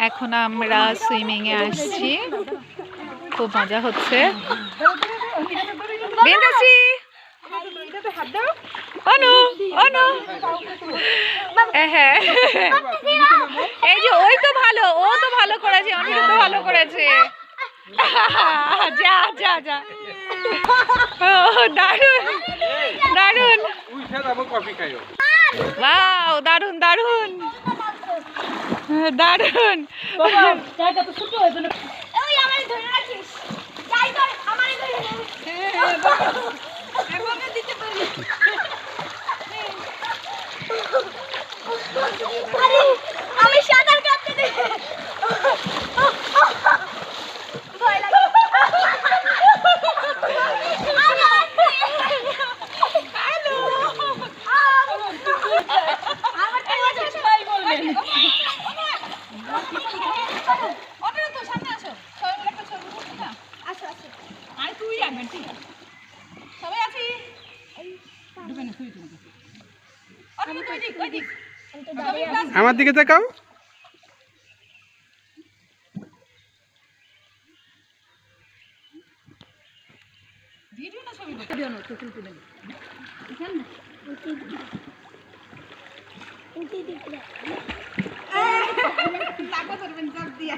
এখন আমরা সুইমিং এ আসছি, খুব মজা হচ্ছে। বেন্দাসি অনু অনু হ্যাঁ, এই যে ওই তো ভালো, ও তো ভালো করেছে, অনিরুদ্ধ ভালো করেছে। যা যা যা, দারুন দারুন, ওয়াও দারুন দারুন দারুন। আমি সাঁতার কাটতে দেই। ভয় লাগে। হ্যালো। আমার তো সবাই বলবেন। অনেক তো সামনে আসো। সবাই মিলে একটা ছবি তুলবো না? আসো আসো। আর তুই আসবেন, ঠিক আছে। সবাই আছি। ডুবে না তুই তুমি। অনেক তুই ঠিক, ওই দিক। আমার দিকে তাকাও। ভিডিও না ছবি? ভিডিও না, ছবি তুলে নে। এখান না। উঠি দিক না। লাগা ধরবেন জব দিয়া।